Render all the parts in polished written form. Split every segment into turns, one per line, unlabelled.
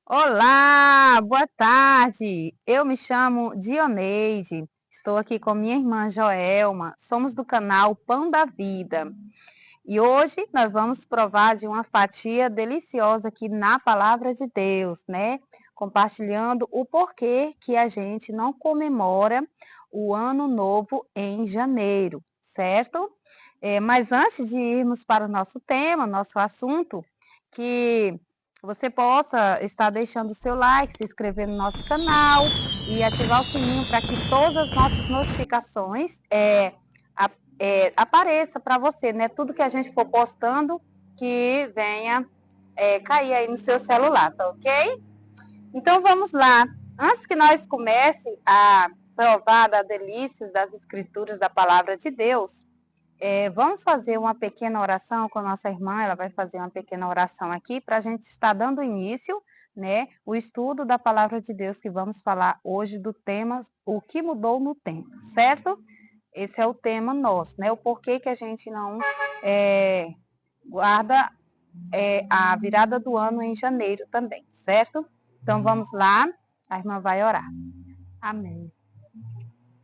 Olá, boa tarde. Eu me chamo Dioneide. Estou aqui com minha irmã Joelma. Somos do canal Pão da Vida. E hoje nós vamos provar de uma fatia deliciosa aqui na Palavra de Deus, né? Compartilhando o porquê que a gente não comemora o Ano Novo em janeiro, certo? Mas antes de irmos para o nosso tema, nosso assunto, que você possa estar deixando o seu like, se inscrever no nosso canal e ativar o sininho para que todas as nossas notificações apareça para você, né? Tudo que a gente for postando que venha cair aí no seu celular, tá ok? Então vamos lá. Antes que nós comece a provar das delícias das escrituras da palavra de Deus, vamos fazer uma pequena oração com a nossa irmã. Ela vai fazer uma pequena oração aqui para a gente estar dando início, né? O estudo da palavra de Deus que vamos falar hoje do tema O que mudou no tempo, certo? Esse é o tema nosso, né? O porquê que a gente não guarda a virada do ano em janeiro também, certo? Então vamos lá, a irmã vai orar.
Amém.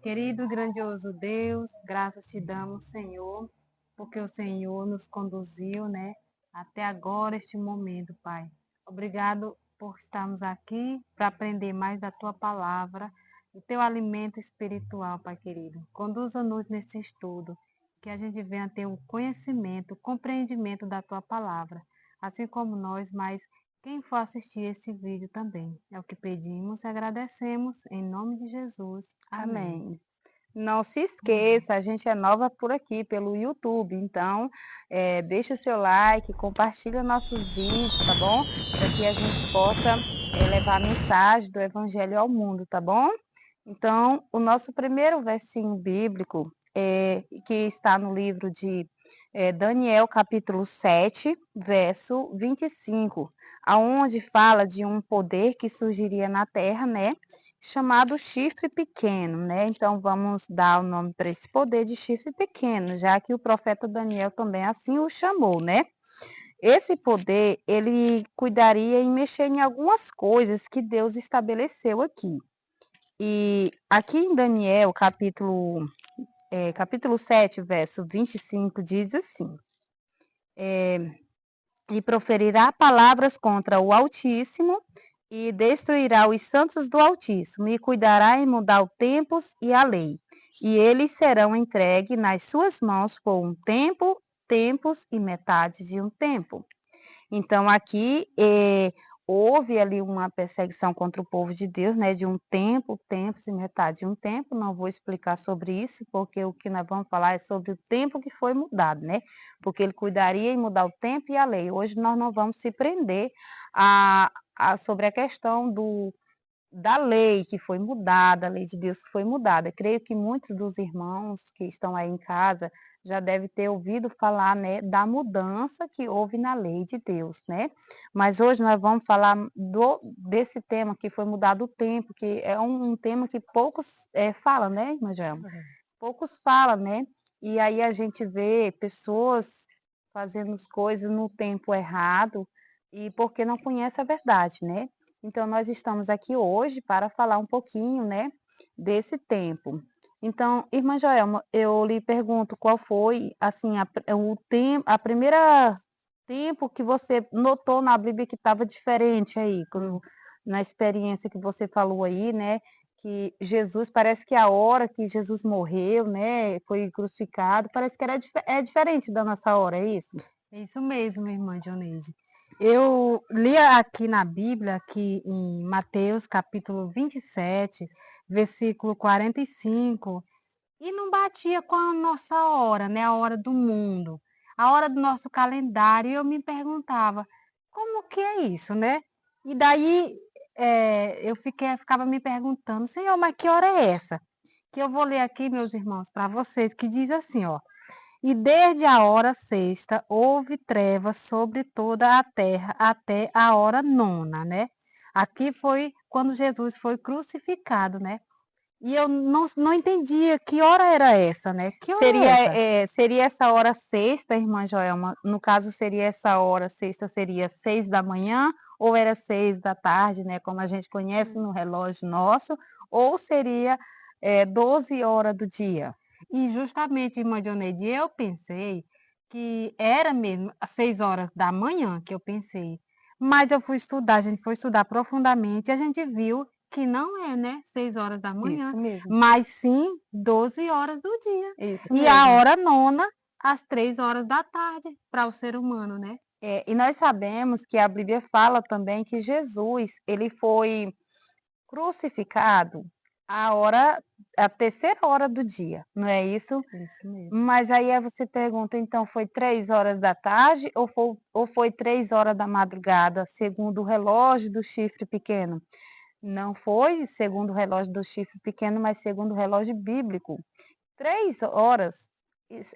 Querido e grandioso Deus, graças te damos, Senhor, porque o Senhor nos conduziu, né, até agora, este momento, Pai. Obrigado por estarmos aqui para aprender mais da tua palavra, do teu alimento espiritual, Pai querido. Conduza-nos nesse estudo, que a gente venha ter o conhecimento, o compreendimento da tua palavra, assim como nós, mas quem for assistir esse vídeo também. É o que pedimos e agradecemos em nome de Jesus. Amém.
Amém. Não se esqueça, a gente é nova por aqui, pelo YouTube, então deixa o seu like, compartilha nossos vídeos, tá bom? Para que a gente possa levar a mensagem do Evangelho ao mundo, tá bom? Então, o nosso primeiro versinho bíblico, que está no livro de Daniel, capítulo 7, verso 25, aonde fala de um poder que surgiria na terra, né? Chamado chifre pequeno, né? Então vamos dar o nome para esse poder de chifre pequeno, já que o profeta Daniel também assim o chamou, né? Esse poder, ele cuidaria em mexer em algumas coisas que Deus estabeleceu aqui. E aqui em Daniel, capítulo 7, verso 25, diz assim: E proferirá palavras contra o Altíssimo, e destruirá os santos do Altíssimo, e cuidará em mudar os tempos e a lei. E eles serão entregues nas suas mãos por um tempo, tempos e metade de um tempo. Então, aqui houve ali uma perseguição contra o povo de Deus, né, de um tempo, tempos e metade de um tempo. Não vou explicar sobre isso, porque o que nós vamos falar é sobre o tempo que foi mudado, né? Porque ele cuidaria em mudar o tempo e a lei. Hoje nós não vamos se prender sobre a questão da lei que foi mudada, a lei de Deus que foi mudada. Creio que muitos dos irmãos que estão aí em casa já devem ter ouvido falar, né, da mudança que houve na lei de Deus, né? Mas hoje nós vamos falar desse tema que foi mudado o tempo, que é um tema que poucos falam, né, irmã Joelma? Poucos falam, né? E aí a gente vê pessoas fazendo as coisas no tempo errado e porque não conhece a verdade, né? Então nós estamos aqui hoje para falar um pouquinho, né, desse tempo. Então, irmã Joelma, eu lhe pergunto qual foi, assim, a primeira tempo que você notou na Bíblia que estava diferente aí, na experiência que você falou aí, né? Que Jesus, parece que a hora que Jesus morreu, né, foi crucificado, parece que é diferente da nossa hora, é isso?
É isso mesmo, minha irmã Dioneide. Eu li aqui na Bíblia, aqui em Mateus capítulo 27, versículo 45, e não batia com a nossa hora, né? A hora do mundo, a hora do nosso calendário. E eu me perguntava, como que é isso, né? E daí ficava me perguntando, Senhor, mas que hora é essa? Que eu vou ler aqui, meus irmãos, para vocês, que diz assim, ó. E desde a hora sexta houve trevas sobre toda a terra até a hora nona, né? Aqui foi quando Jesus foi crucificado, né? E eu não entendia que hora era essa, né? Que hora é essa?
Seria essa hora sexta, irmã Joelma? No caso, seria essa hora sexta, seria 6 da manhã ou era 6 da tarde, né, como a gente conhece no relógio nosso, ou seria 12 horas do dia.
E justamente, irmã Dioneide, eu pensei que era mesmo às 6 horas da manhã que eu pensei. Mas eu fui estudar, a gente foi estudar profundamente e a gente viu que não é, né, 6 horas da manhã,
Isso mesmo.
mas sim 12 horas do dia.
Isso
E a
mesmo.
hora nona, às 3 horas da tarde, para o ser humano, né?
E nós sabemos que a Bíblia fala também que Jesus, ele foi crucificado a terceira hora do dia, não é isso?
Isso mesmo.
Mas aí você pergunta, então foi 3 horas da tarde ou foi 3 horas da madrugada, segundo o relógio do chifre pequeno? Não foi segundo o relógio do chifre pequeno, mas segundo o relógio bíblico. 3 horas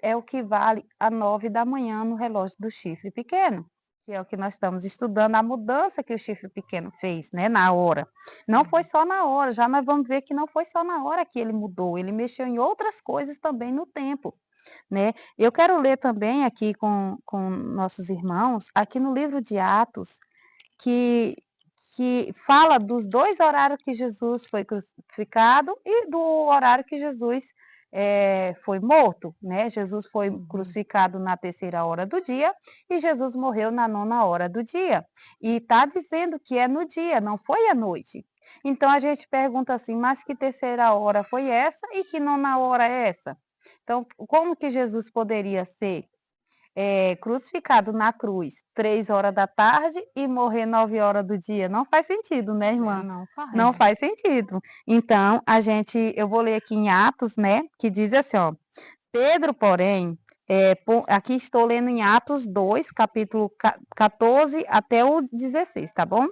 é o que vale a 9 da manhã no relógio do chifre pequeno, que é o que nós estamos estudando, a mudança que o chifre pequeno fez, né, na hora. Não foi só na hora, já nós vamos ver que não foi só na hora que ele mudou, ele mexeu em outras coisas também no tempo, né. Eu quero ler também aqui com nossos irmãos, aqui no livro de Atos, que fala dos 2 horários que Jesus foi crucificado e do horário que Jesus, foi morto, né. Jesus foi crucificado na terceira hora do dia e Jesus morreu na nona hora do dia. E está dizendo que é no dia, não foi à noite. Então a gente pergunta assim: "Mas que terceira hora foi essa e que nona hora é essa?". Então, como que Jesus poderia ser crucificado na cruz 3 horas da tarde e morrer 9 horas do dia? Não faz sentido, né, irmã?
Não faz.
Não faz sentido. Então, eu vou ler aqui em Atos, né, que diz assim, ó: Pedro, porém, aqui estou lendo em Atos 2, capítulo 14 até o 16, tá bom?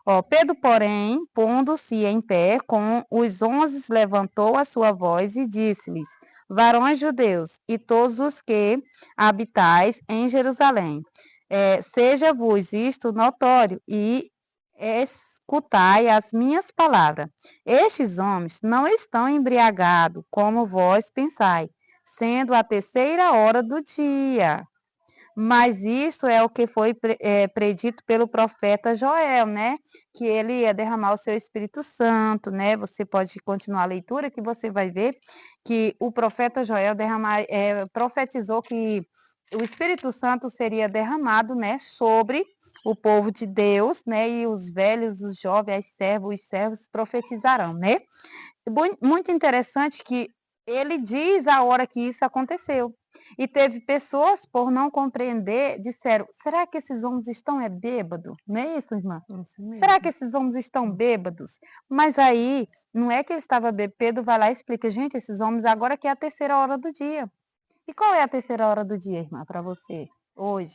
Ó, Pedro, porém, pondo-se em pé com os 11, levantou a sua voz e disse-lhes: Varões judeus e todos os que habitais em Jerusalém, seja-vos isto notório e escutai as minhas palavras. Estes homens não estão embriagados, como vós pensais, sendo a terceira hora do dia. Mas isso é o que foi predito pelo profeta Joel, né? Que ele ia derramar o seu Espírito Santo, né? Você pode continuar a leitura que você vai ver que o profeta Joel profetizou que o Espírito Santo seria derramado, né, sobre o povo de Deus, né? E os velhos, os jovens, os servos profetizarão, né? Muito interessante que ele diz a hora que isso aconteceu. E teve pessoas, por não compreender, disseram: será que esses homens estão bêbados? Não é isso, irmã?
Isso mesmo.
Será que esses homens estão bêbados? Mas aí, não é que ele estava bêbado. Pedro vai lá e explica: gente, esses homens agora que é a terceira hora do dia. E qual é a terceira hora do dia, irmã, para você, hoje?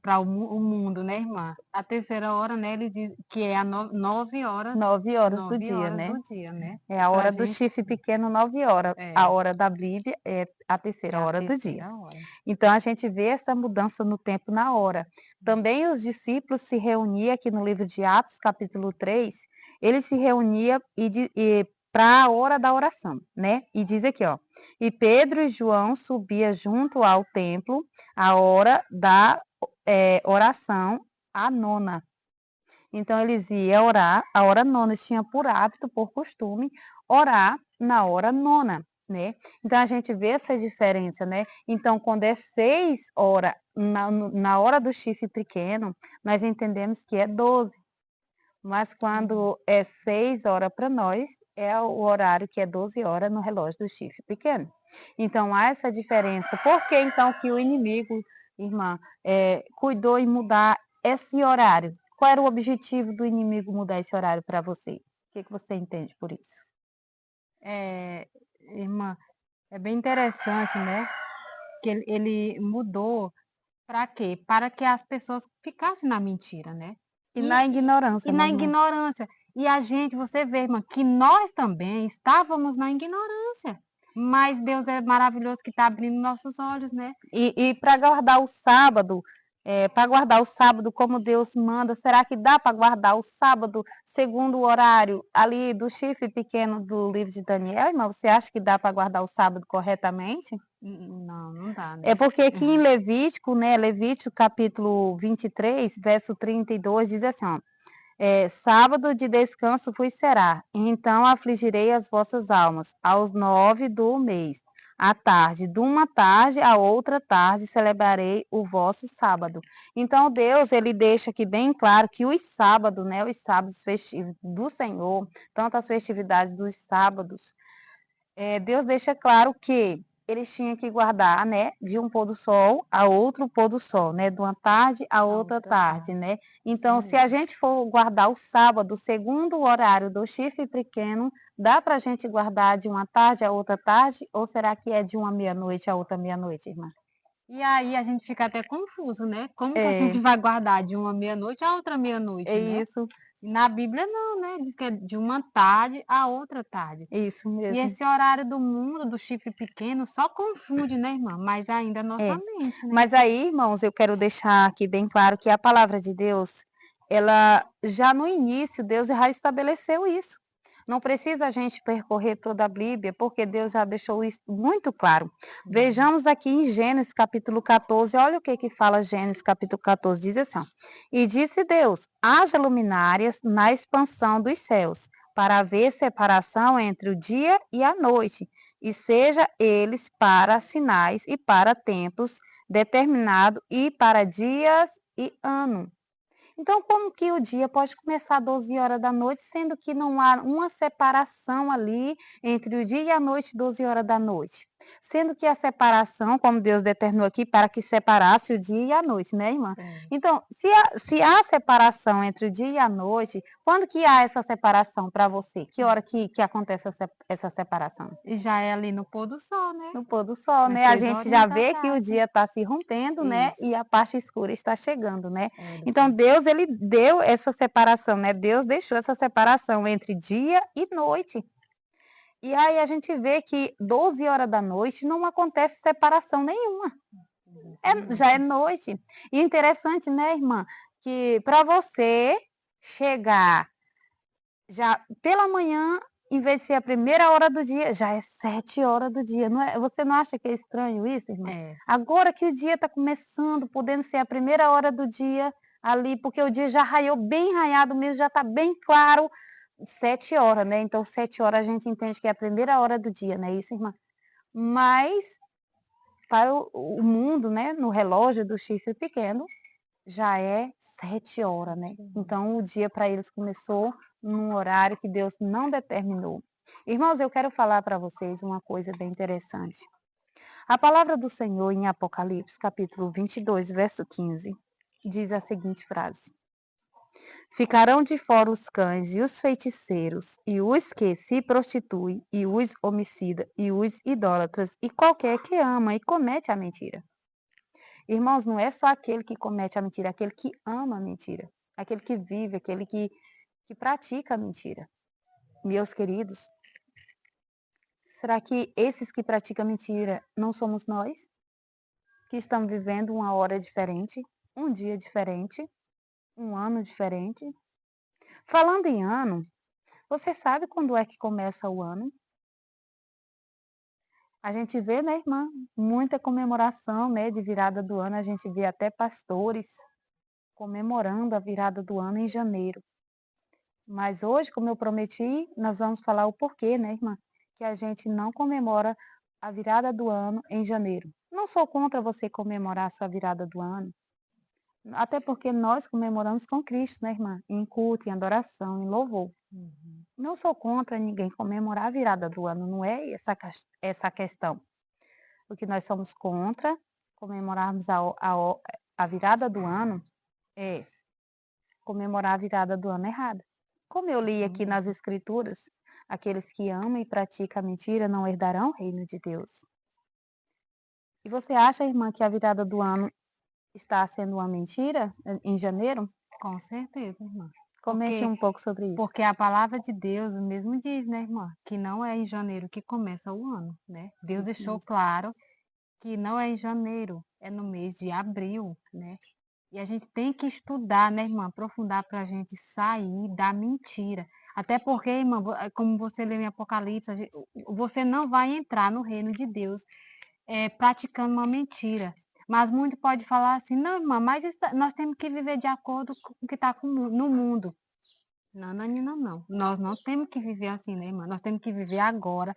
Para o mundo, né, irmã? A terceira hora, né, ele diz que é a 9 horas,
9 horas do
9
dia,
horas
né?
do dia, né?
É a
Pra
hora do
gente,
chifre pequeno, 9 horas. A
é,
hora da Bíblia é a terceira
é a
hora do dia.
terceira hora.
Então a gente vê essa mudança no tempo na hora. Também os discípulos se reuniam aqui no livro de Atos, capítulo 3, eles se reuniam para a hora da oração, né? E diz aqui, ó: E Pedro e João subia junto ao templo a hora da oração, a nona. Então eles iam orar, a hora nona, eles tinham por hábito, por costume, orar na hora nona, né? Então a gente vê essa diferença, né? Então quando é 6 horas na hora do chifre pequeno, nós entendemos que é 12. Mas quando é 6 horas para nós, é o horário que é 12 horas no relógio do chifre pequeno. Então há essa diferença. Por que então que o inimigo, irmã, cuidou em mudar esse horário? Qual era o objetivo do inimigo mudar esse horário para você? O que você entende por isso?
Irmã, é bem interessante, né? Que ele mudou para quê? Para que as pessoas ficassem na mentira, né?
E na ignorância,
E
né,
na
irmã?
ignorância. E a gente, você vê, irmã, que nós também estávamos na ignorância. Mas Deus é maravilhoso que está abrindo nossos olhos, né?
E para guardar o sábado, para guardar o sábado como Deus manda, será que dá para guardar o sábado segundo o horário ali do chifre pequeno do livro de Daniel, irmã? Você acha que dá para guardar o sábado corretamente?
Não, não dá,
É
né?
porque aqui em Levítico, né, Levítico capítulo 23, verso 32, diz assim, ó: sábado de descanso vos será. Então afligirei as vossas almas. Aos 9 do mês, à tarde, de uma tarde a outra tarde, celebrarei o vosso sábado. Então Deus, ele deixa aqui bem claro que os sábados, né, os sábados festivos do Senhor, tanto as festividades dos sábados, Deus deixa claro que eles tinham que guardar, né, de um pôr do sol a outro pôr do sol, né, de uma tarde a outra tarde, né? Então, se a gente for guardar o sábado, segundo o horário do chifre pequeno, dá para a gente guardar de uma tarde a outra tarde, ou será que é de uma meia-noite a outra meia-noite, irmã?
E aí a gente fica até confuso, né? Como que a
É,
gente vai guardar de uma meia-noite a outra meia-noite,
é
né?
isso,
E na Bíblia não, né? Diz que é de uma tarde a outra tarde.
isso
E
mesmo.
esse horário do mundo, do chifre pequeno, só confunde, né, irmã? Mas ainda é nossa
É.
mente, né?
Mas aí, irmãos, eu quero deixar aqui bem claro que a palavra de Deus, ela já no início, Deus já estabeleceu isso. Não precisa a gente percorrer toda a Bíblia, porque Deus já deixou isso muito claro.
Uhum.
Vejamos aqui em Gênesis capítulo 14, olha o que que fala Gênesis capítulo 14, diz assim, ó, e disse Deus, haja luminárias na expansão dos céus, para haver separação entre o dia e a noite, e seja eles para sinais e para tempos determinado e para dias e ano. Então, como que o dia pode começar às 12 horas da noite, sendo que não há uma separação ali entre o dia e a noite, 12 horas da noite? Sendo que a separação, como Deus determinou aqui, para que separasse o dia e a noite, né, irmã?
É.
Então, se há separação entre o dia e a noite, quando que há essa separação para você? Que hora que acontece essa separação?
E já é ali no pôr do sol, né?
No pôr do sol,
Às
né? A
6
gente
horinhas
já
da
vê que o
tarde.
dia está se rompendo, né?
Isso.
E a parte escura está chegando, né?
É,
Então
doutora.
Deus, ele deu essa separação, né? Deus deixou essa separação entre dia e noite. E aí a gente vê que 12 horas da noite não acontece separação nenhuma. Já é
Exatamente.
noite. E interessante, né, irmã? Que para você chegar já pela manhã, em vez de ser a primeira hora do dia, já é 7 horas do dia. Não é, você não acha que é estranho isso, irmã?
É.
Agora que o dia está começando, podendo ser a primeira hora do dia ali, porque o dia já raiou bem raiado mesmo, já está bem claro, 7 horas, né? Então, 7 horas a gente entende que é a primeira hora do dia, não é isso, irmã? Mas, para o mundo, né, no relógio do chifre pequeno, já é 7 horas, né? Então o dia para eles começou num horário que Deus não determinou. Irmãos, eu quero falar para vocês uma coisa bem interessante. A palavra do Senhor em Apocalipse, capítulo 22, verso 15, diz a seguinte frase: ficarão de fora os cães e os feiticeiros, e os que se prostituem, e os homicidas, e os idólatras, e qualquer que ama e comete a mentira. Irmãos, não é só aquele que comete a mentira, é aquele que ama a mentira, aquele que vive, aquele que pratica a mentira. Meus queridos, será que esses que praticam a mentira não somos nós? Que estamos vivendo uma hora diferente, um dia diferente, um ano diferente? Falando em ano, você sabe quando é que começa o ano? A gente vê, né, irmã, muita comemoração, né, de virada do ano, a gente vê até pastores comemorando a virada do ano em janeiro. Mas hoje, como eu prometi, nós vamos falar o porquê, né, irmã? Que a gente não comemora a virada do ano em janeiro. Não sou contra você comemorar a sua virada do ano, até porque nós comemoramos com Cristo, né, irmã? Em culto, em adoração, em louvor.
Uhum.
Não sou contra ninguém comemorar a virada do ano, não é essa a questão. O que nós somos contra comemorarmos a virada do ano é comemorar a virada do ano errada. Como eu li
Isso
aqui nas
mesmo.
Escrituras, aqueles que amam e praticam a mentira não herdarão o reino de Deus. E você acha, irmã, que a virada do ano está sendo uma mentira em janeiro?
Com certeza, irmã.
Comente
Porque,
um pouco sobre isso.
porque a palavra de Deus mesmo diz, né, irmã? Que não é em janeiro que começa o ano, né? Deus
Isso
deixou
mesmo.
claro que não é em janeiro, é no mês de abril, né? E a gente tem que estudar, né, irmã? Aprofundar para a gente sair da mentira. Até porque, irmã, como você leu em Apocalipse, você não vai entrar no reino de Deus praticando uma mentira. Mas muito pode falar assim, não, irmã, mas nós temos que viver de acordo com o que está no mundo. Não, Nanina, não. Nós não temos que viver assim, né, irmã? Nós temos que viver agora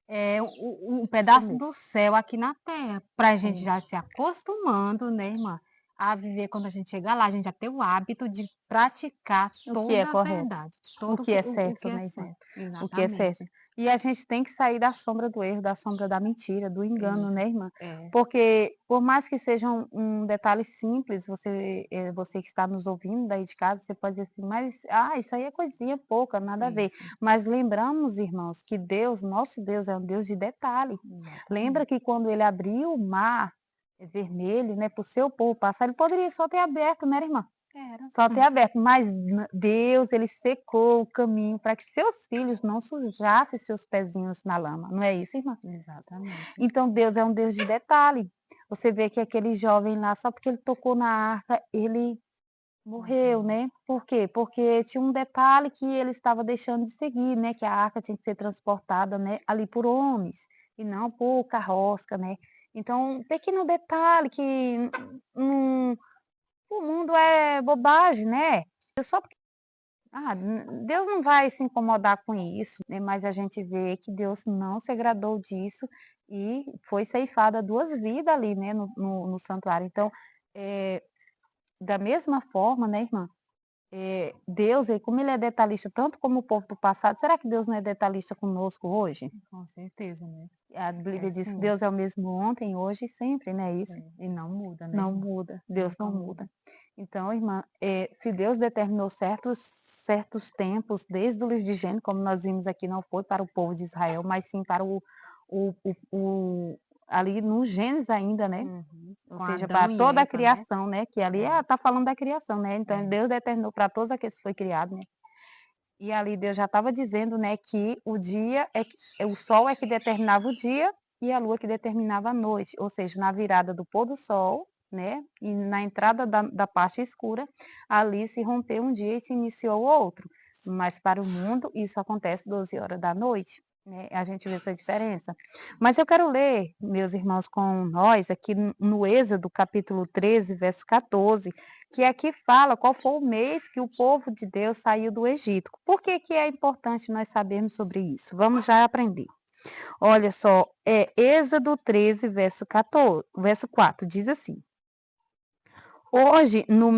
um
Isso
pedaço
mesmo.
do céu aqui na terra, para a gente
É.
já se acostumando, né, irmã, a viver quando a gente chegar lá, a gente já ter o hábito de praticar
O que é
toda a
correto,
verdade,
o
todo
que é
o que
certo,
é
né, irmã?
certo.
O que é
Exatamente.
certo. E a gente tem que sair da sombra do erro, da sombra da mentira, do engano,
Exa
né, irmã?
é,
Porque por mais que seja um detalhe simples, você que está nos ouvindo daí de casa, você pode dizer assim, mas isso aí é coisinha pouca, nada a ver.
isso,
Mas lembramos, irmãos, que Deus, nosso Deus, é um Deus de detalhe. Lembra
exatamente.
que quando ele abriu o mar vermelho, né, para o seu povo passar, ele poderia só ter aberto, né, irmã?
Era.
Só ter aberto, mas Deus, ele secou o caminho para que seus filhos não sujassem seus pezinhos na lama, não é isso, irmã?
Exatamente.
Então Deus é um Deus de detalhe. Você vê que aquele jovem lá, só porque ele tocou na arca, ele morreu,
Uhum.
né? Por quê? Porque tinha um detalhe que ele estava deixando de seguir, né? Que a arca tinha que ser transportada, né, ali por homens e não por carroça, né? Então, um pequeno detalhe que o mundo é bobagem, né? Eu só porque Deus não vai se incomodar com isso, né? Mas a gente vê que Deus não se agradou disso e foi ceifada 2 vidas ali, né, no santuário. Então, eh, da mesma forma, né, irmã, Deus, como ele é detalhista tanto como o povo do passado, será que Deus não é detalhista conosco hoje?
Com certeza, né.
A
É
Bíblia diz que
sim,
Deus é o mesmo ontem, hoje e sempre, não é isso?
e não muda, né,
Não
irmã?
muda, Deus
Nunca
não
muda.
muda. Então, irmã, se Deus determinou certos tempos, desde o livro de Gênesis, como nós vimos aqui, não foi para o povo de Israel, mas sim para o ali no Gênesis ainda, né?
Uhum.
Ou
Com
seja, para
Adão e
toda a
Eva, né.
criação, né? Que ali
É,
está falando da criação, né? Então,
é.
Deus determinou para todos aqueles que foi criado, né? E ali Deus já estava dizendo, né, que o sol é que determinava o dia e a lua que determinava a noite, ou seja, na virada do pôr do sol, né, e na entrada da parte escura, ali se rompeu um dia e se iniciou outro. Mas para o mundo isso acontece 12 horas da noite, né? A gente vê essa diferença. Mas eu quero ler, meus irmãos, com nós aqui no Êxodo, capítulo 13, verso 14, que aqui fala qual foi o mês que o povo de Deus saiu do Egito. Por que que é importante nós sabermos sobre isso? Vamos já aprender. Olha só, Êxodo 13, verso 14, verso 4, diz assim: Hoje, no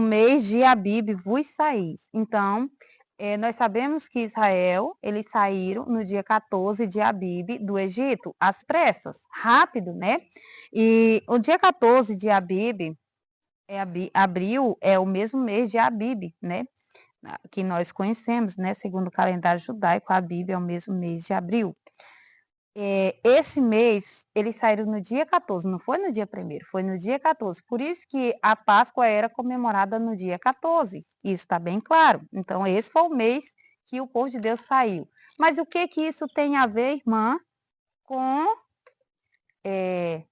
mês de Abibe vos saís. Então, nós sabemos que Israel, eles saíram no dia 14 de Abibe do Egito, às pressas, rápido, né? E o dia 14 de Abibe abril é o mesmo mês de Abibe, né? Que nós conhecemos, né? Segundo o calendário judaico, Abibe é o mesmo mês de abril. Esse mês, eles saíram no dia 14, não foi no dia 1º, foi no dia 14. Por isso que a Páscoa era comemorada no dia 14. Isso está bem claro. Então, esse foi o mês que o povo de Deus saiu. Mas o que que isso tem a ver, irmã, com o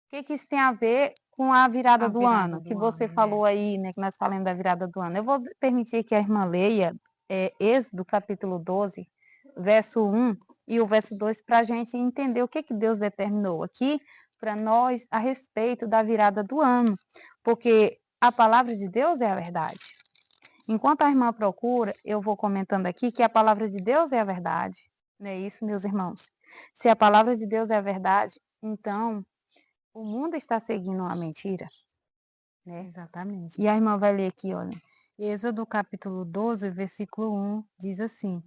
que que isso tem a ver com a virada
A
do
virada
ano? Que
do
você
ano, né.
falou aí, né, que nós falamos da virada do ano. Eu vou permitir que a irmã leia Êxodo capítulo 12, verso 1 e o verso 2, para a gente entender o que que Deus determinou aqui para nós a respeito da virada do ano. Porque a palavra de Deus é a verdade. Enquanto a irmã procura, eu vou comentando aqui que a palavra de Deus é a verdade. Não é isso, meus irmãos? Se a palavra de Deus é a verdade, então o mundo está seguindo uma mentira, né?
Exatamente.
E a irmã vai ler aqui, olha.
Êxodo capítulo 12, versículo 1, diz assim: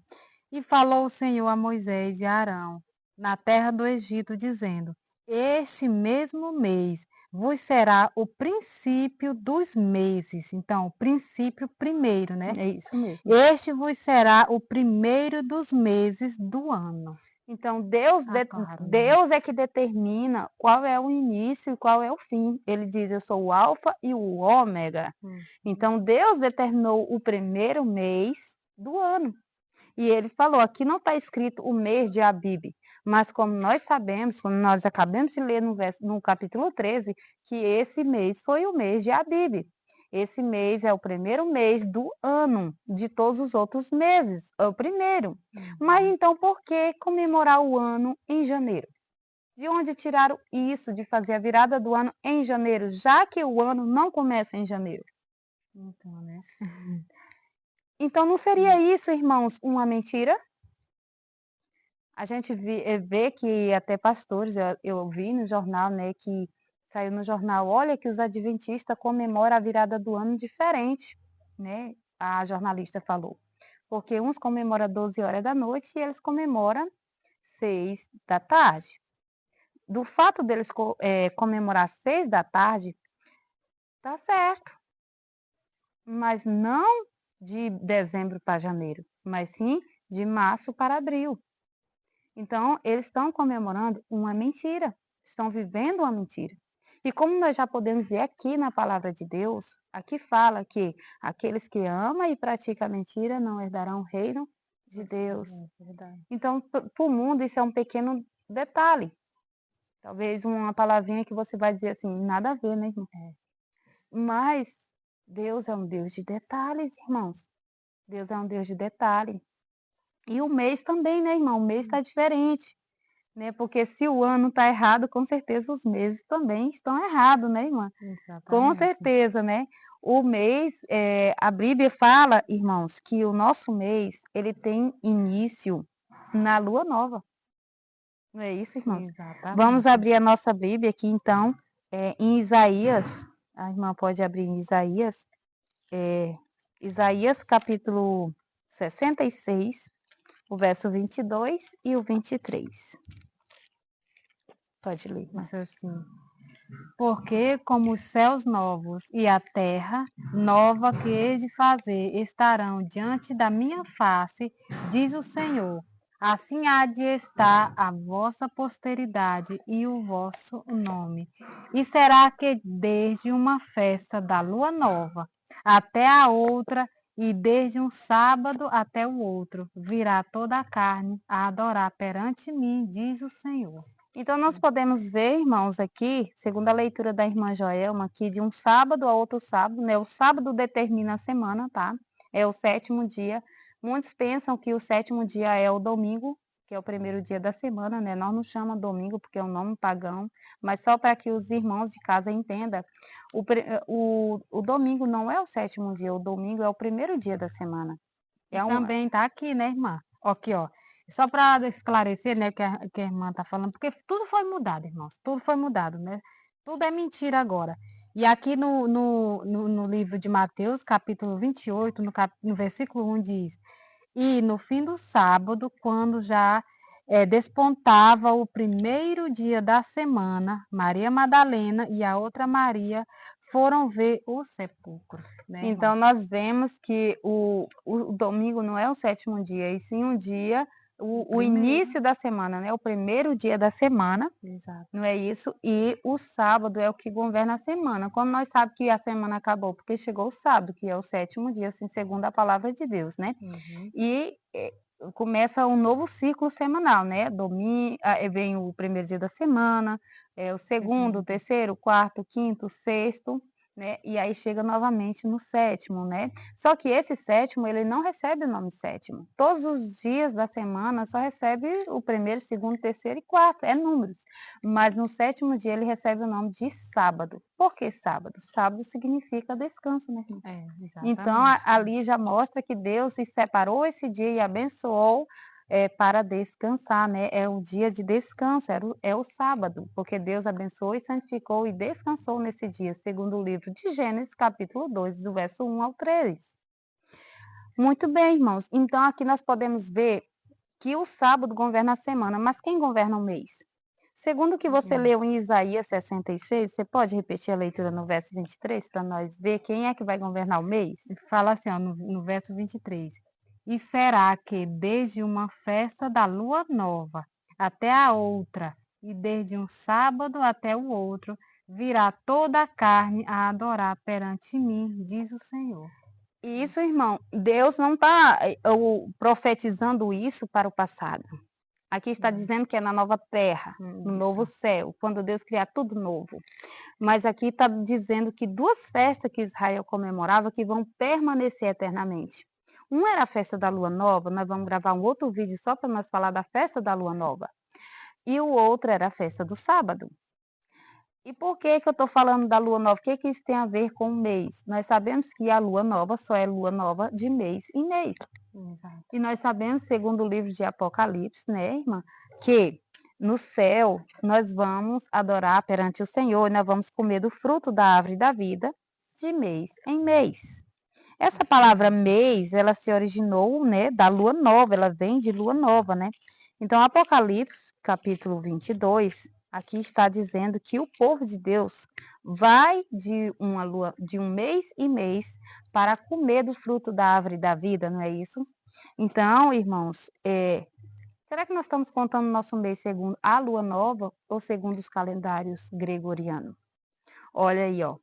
E falou o Senhor a Moisés e a Arão na terra do Egito, dizendo: Este mesmo mês vos será o princípio dos meses. Então, o princípio primeiro, né?
É isso mesmo.
Este vos será o primeiro dos meses do ano.
Então,
Tá claro, né?
Deus é que determina qual é o início e qual é o fim. Ele diz, eu sou o alfa e o ômega.
Uhum.
Então, Deus determinou o primeiro mês do ano. E ele falou, aqui não está escrito o mês de Abibe, mas como nós sabemos, como nós acabamos de ler no capítulo 13, que esse mês foi o mês de Abibe. Esse mês é o primeiro mês do ano, de todos os outros meses, é o primeiro. Mas
Uhum.
então por que comemorar o ano em janeiro? De onde tiraram isso de fazer a virada do ano em janeiro, já que o ano não começa em janeiro?
Então, né?
Então não seria isso, irmãos, uma mentira? A gente vê que até pastores, eu vi no jornal, né, que saiu no jornal, olha que os adventistas comemoram a virada do ano diferente, né? A jornalista falou. Porque uns comemoram 12 horas da noite e eles comemoram 6 da tarde. Do fato deles comemorar 6 da tarde, tá certo, mas não de dezembro para janeiro, mas sim de março para abril. Então, eles estão comemorando uma mentira, estão vivendo uma mentira. E como nós já podemos ver aqui na palavra de Deus, aqui fala que aqueles que amam e praticam a mentira não herdarão o reino de Deus.
É verdade.
Então, para o mundo, isso é um pequeno detalhe. Talvez uma palavrinha que você vai dizer assim, nada a ver, né, irmão? Mas Deus é um Deus de detalhes, irmãos. Deus é um Deus de detalhe. E o mês também, né, irmão? O mês está diferente, né? Porque se o ano está errado, com certeza os meses também estão errados, né, irmã? Com
Exatamente.
certeza, né? O mês, a Bíblia fala, irmãos, que o nosso mês, ele tem início na lua nova. Não é isso, irmãos? Vamos
Exatamente.
abrir a nossa Bíblia aqui, então, em Isaías. A irmã pode abrir em Isaías. Isaías, capítulo 66, o verso 22 e o 23. Pode ler, irmã.
Isso assim. Porque como os céus novos e a terra nova que hei de fazer estarão diante da minha face, diz o Senhor. Assim há de estar a vossa posteridade e o vosso nome. E será que desde uma festa da lua nova até a outra, e desde um sábado até o outro, virá toda a carne a adorar perante mim, diz o Senhor.
Então, nós podemos ver, irmãos, aqui, segundo a leitura da irmã Joelma, aqui de um sábado a outro sábado, né? O sábado determina a semana, tá? É o 7º dia. Muitos pensam que o 7º dia é o domingo, que é o primeiro dia da semana, né? Nós não chamamos domingo porque é um nome pagão, mas só para que os irmãos de casa entendam, o domingo não é o 7º dia, o domingo é o primeiro dia da semana.
E também tá aqui, né, irmã? Aqui, ó. Só para esclarecer, né, que a irmã tá falando, porque tudo foi mudado, irmãos. Tudo foi mudado, né? Tudo é mentira agora. E aqui no livro de Mateus, capítulo 28, no versículo 1 diz: E no fim do sábado, quando já despontava o primeiro dia da semana, Maria Madalena e a outra Maria foram ver o sepulcro, né, irmã?
Então, nós vemos que o domingo não é o 7º dia, e sim um dia, o início da semana, né? O primeiro dia da semana,
Exato.
não é isso? E o sábado é o que governa a semana. Quando nós sabemos que a semana acabou, porque chegou o sábado, que é o 7º dia, assim, segundo a palavra de Deus, né?
Uhum.
E começa um novo ciclo semanal, né? Domingo, vem o primeiro dia da semana, o segundo, o terceiro, o quarto, o quinto, o sexto, né? E aí chega novamente no 7º, né? Só que esse 7º, ele não recebe o nome 7º. Todos os dias da semana só recebe o primeiro, segundo, terceiro e quarto, é números. Mas no 7º dia ele recebe o nome de sábado. Por que sábado? Sábado significa descanso, né, irmão? Então,
Exatamente.
ali já mostra que Deus se separou esse dia e abençoou para descansar, né? É o dia de descanso, é o sábado, porque Deus abençoou e santificou e descansou nesse dia, segundo o livro de Gênesis, capítulo 2, do verso 1 ao 3. Muito bem, irmãos. Então, aqui nós podemos ver que o sábado governa a semana, mas quem governa o mês? Segundo o que você leu em Isaías 66, você pode repetir a leitura no verso 23 para nós ver quem é que vai governar o mês?
Fala assim, ó, no verso 23. E será que desde uma festa da lua nova até a outra, e desde um sábado até o outro, virá toda a carne a adorar perante mim, diz o Senhor.
Isso, irmão, Deus não está profetizando isso para o passado. Aqui está dizendo que é na nova terra, no novo céu, quando Deus criar tudo novo. Mas aqui está dizendo que 2 festas que Israel comemorava que vão permanecer eternamente. Uma era a festa da lua nova, nós vamos gravar um outro vídeo só para nós falar da festa da lua nova. E o outro era a festa do sábado. E por que que eu estou falando da lua nova? O que que isso tem a ver com o mês? Nós sabemos que a lua nova só é lua nova de mês em mês.
Exato.
E nós sabemos, segundo o livro de Apocalipse, né, irmã, que no céu nós vamos adorar perante o Senhor, e nós vamos comer do fruto da árvore da vida de mês em mês. Essa palavra mês, ela se originou, né, da lua nova, ela vem de lua nova, né? Então, Apocalipse, capítulo 22, aqui está dizendo que o povo de Deus vai de um mês em mês para comer do fruto da árvore da vida, não é isso? Então, irmãos, será que nós estamos contando nosso mês segundo a lua nova ou segundo os calendários gregorianos? Olha aí, ó.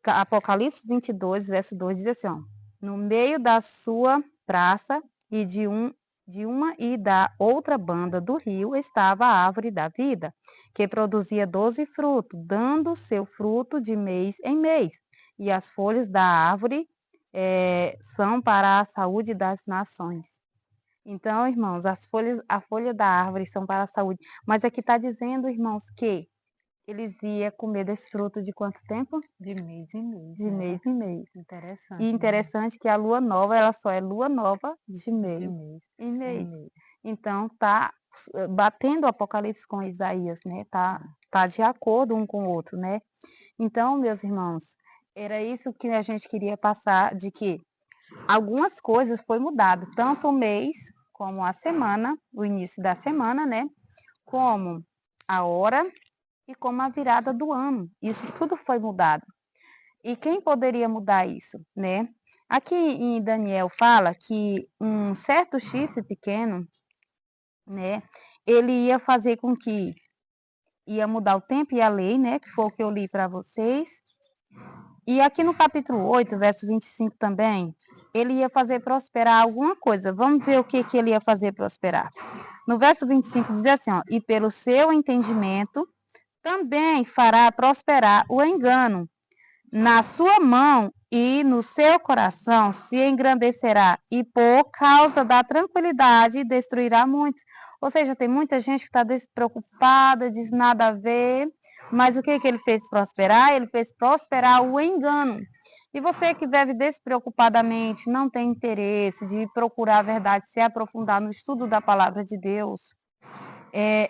Apocalipse 22, verso 2 diz assim, ó, no meio da sua praça e de uma e da outra banda do rio estava a árvore da vida, que produzia 12 frutos, dando seu fruto de mês em mês. E as folhas da árvore são para a saúde das nações. Então, irmãos, a folha da árvore são para a saúde. Mas aqui está dizendo, irmãos, que eles iam comer desse fruto de quanto tempo?
De mês em mês,
De
né?
mês em mês.
Interessante,
E
né?
interessante que a lua nova, ela só é lua nova de
De
mês
mês
em
em
mês.
mês.
Então, tá batendo o Apocalipse com Isaías, né? Tá de acordo um com o outro, né? Então, meus irmãos, era isso que a gente queria passar, de que algumas coisas foi mudado, tanto o mês como a semana, o início da semana, né? Como a hora e como a virada do ano. Isso tudo foi mudado. E quem poderia mudar isso, né? Aqui em Daniel fala que um certo chifre pequeno, né? Ele ia fazer com que ia mudar o tempo e a lei, né? Que foi o que eu li para vocês. E aqui no capítulo 8, verso 25 também, ele ia fazer prosperar alguma coisa. Vamos ver o que, que ele ia fazer prosperar. No verso 25 diz assim, ó, e pelo seu entendimento também fará prosperar o engano. Na sua mão e no seu coração se engrandecerá, e por causa da tranquilidade destruirá muitos. Ou seja, tem muita gente que está despreocupada, diz nada a ver, mas o que, que ele fez prosperar? Ele fez prosperar o engano. E você que vive despreocupadamente, não tem interesse de procurar a verdade, se aprofundar no estudo da palavra de Deus,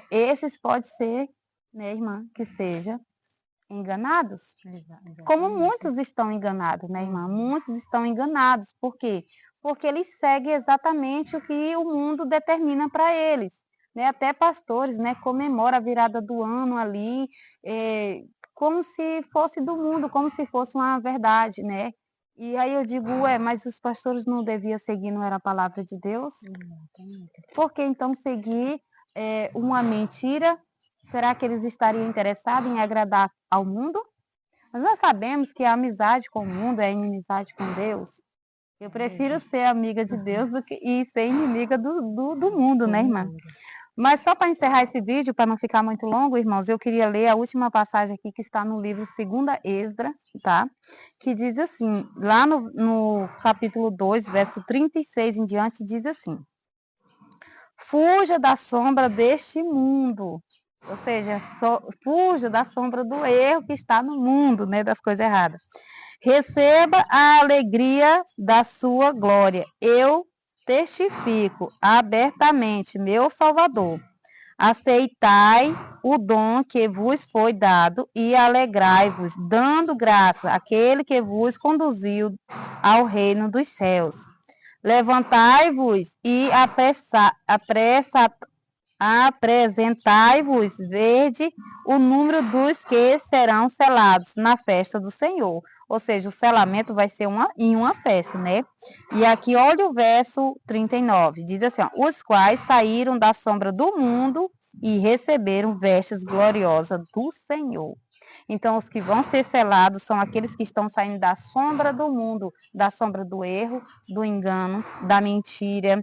esses pode ser, né, irmã, que seja enganados. Como muitos estão enganados, né, irmã? Muitos estão enganados. Por quê? Porque eles seguem exatamente o que o mundo determina para eles. Né? Até pastores, né, comemoram a virada do ano ali, como se fosse do mundo, como se fosse uma verdade, né? E aí eu digo, mas os pastores não deviam seguir, não era a palavra de Deus? Por que então seguir uma mentira? Será que eles estariam interessados em agradar ao mundo? Mas nós sabemos que a amizade com o mundo é inimizade com Deus. Eu prefiro ser amiga de Deus e ser inimiga do mundo, né, irmã? Mas só para encerrar esse vídeo, para não ficar muito longo, irmãos, eu queria ler a última passagem aqui que está no livro 2 Esdras, tá? Que diz assim, lá no capítulo 2, verso 36 em diante, diz assim: fuja da sombra deste mundo. Ou seja, fuja da sombra do erro que está no mundo, né, das coisas erradas. Receba a alegria da sua glória. Eu testifico abertamente, meu Salvador. Aceitai o dom que vos foi dado e alegrai-vos, dando graça àquele que vos conduziu ao reino dos céus. Levantai-vos e apresentai-vos verde o número dos que serão selados na festa do Senhor. Ou seja, o selamento vai ser em uma festa, né? E aqui, olha o verso 39, diz assim, ó, os quais saíram da sombra do mundo e receberam vestes gloriosas do Senhor. Então, os que vão ser selados são aqueles que estão saindo da sombra do mundo, da sombra do erro, do engano, da mentira,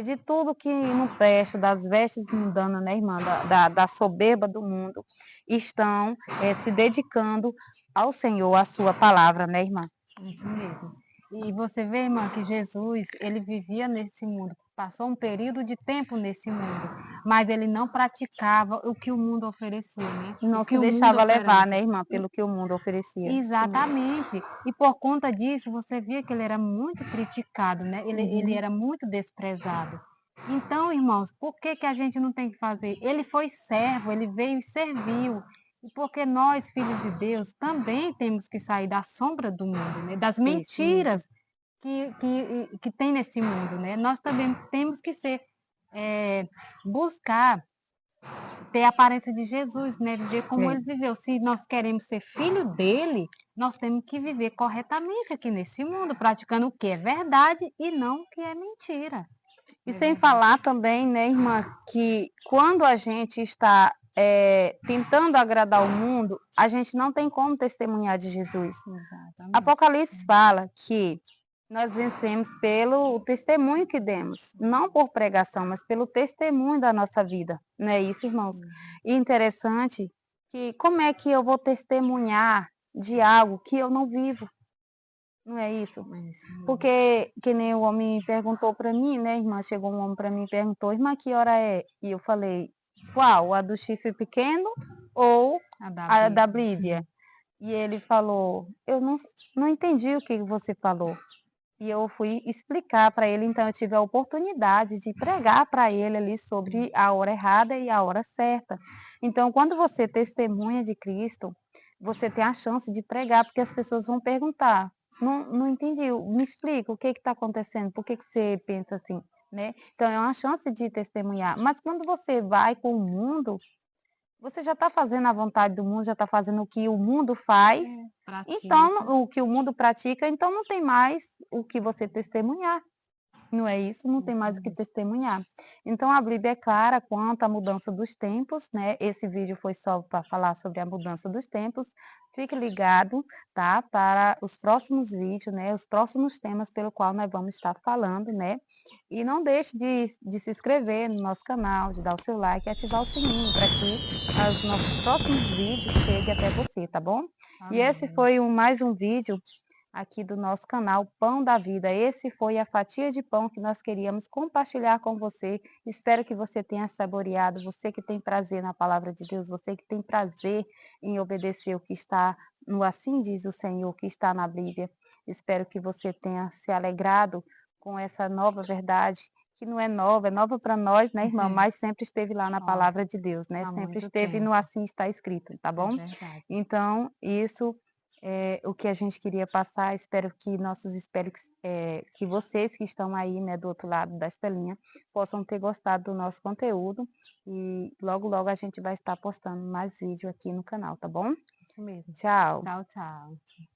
de tudo que não presta, das vestes mundanas, né, irmã, da soberba do mundo, estão se dedicando ao Senhor, à sua palavra, né, irmã?
Isso mesmo. E você vê, irmã, que Jesus, ele vivia nesse mundo passou um período de tempo nesse mundo, mas ele não praticava o que o mundo oferecia, né?
Não
O que
se
o mundo
deixava levar,
oferece.
né, irmã, pelo que o mundo oferecia. Isso mesmo.
Exatamente. E por conta disso, você via que ele era muito criticado, né? Ele
Uhum.
era muito desprezado. Então, irmãos, por que que a gente não tem que fazer? Ele foi servo, ele veio e serviu. E porque nós, filhos de Deus, também temos que sair da sombra do mundo, né? Das
Isso mesmo.
mentiras que tem nesse mundo, né? Nós também temos que buscar ter a aparência de Jesus, né? Viver como
É.
ele viveu. Se nós queremos ser filho dele, nós temos que viver corretamente aqui nesse mundo, praticando o que é verdade e não o que é mentira.
E
Não é
sem
verdade?
falar também, né, irmã, que quando a gente está tentando agradar o mundo, a gente não tem como testemunhar de Jesus.
Exatamente.
Apocalipse fala que nós vencemos pelo testemunho que demos, não por pregação, mas pelo testemunho da nossa vida. Não é isso, irmãos? E interessante que como é que eu vou testemunhar de algo que eu não vivo? Não é isso?
É isso mesmo.
Porque, que nem o homem perguntou para mim, né, irmã? Chegou um homem para mim e perguntou, irmã, que hora é? E eu falei, qual? A do chifre pequeno ou
A da
a da
Bíblia.
Bíblia? E ele falou, eu não entendi o que você falou. E eu fui explicar para ele, então eu tive a oportunidade de pregar para ele ali sobre a hora errada e a hora certa. Então, quando você testemunha de Cristo, você tem a chance de pregar, porque as pessoas vão perguntar, não entendi, me explica o que está acontecendo, por que você pensa assim, né? Então, é uma chance de testemunhar. Mas quando você vai com o mundo, você já está fazendo a vontade do mundo, já está fazendo o que o mundo faz, então,
Pratica.
o que o mundo pratica, então não tem mais o que você testemunhar. Não é isso? Não tem
Isso
mais o que
mesmo.
testemunhar. Então, a Bíblia é clara quanto à mudança dos tempos, né? Esse vídeo foi só para falar sobre a mudança dos tempos. Fique ligado, tá? Para os próximos vídeos, né? Os próximos temas pelo qual nós vamos estar falando, né? E não deixe de se inscrever no nosso canal, de dar o seu like e ativar o sininho para que os nossos próximos vídeos cheguem até você, tá bom? E esse
Amém.
foi mais um vídeo aqui do nosso canal Pão da Vida. Esse foi a fatia de pão que nós queríamos compartilhar com você. Espero que você tenha saboreado, você que tem prazer na palavra de Deus, você que tem prazer em obedecer o que está no assim diz o Senhor, que está na Bíblia. Espero que você tenha se alegrado com essa nova verdade, que não é nova para nós, né, irmã? Mas sempre esteve lá na
Ó,
palavra de Deus, né?
há
Sempre
muito
esteve no
tempo.
assim está escrito, tá
É
bom?
verdade.
Então, isso é o que a gente queria passar. Espero que que vocês que estão aí, né, do outro lado da telinha, possam ter gostado do nosso conteúdo. E logo, logo a gente vai estar postando mais vídeo aqui no canal, tá bom?
Isso mesmo.
Tchau!
Tchau, tchau.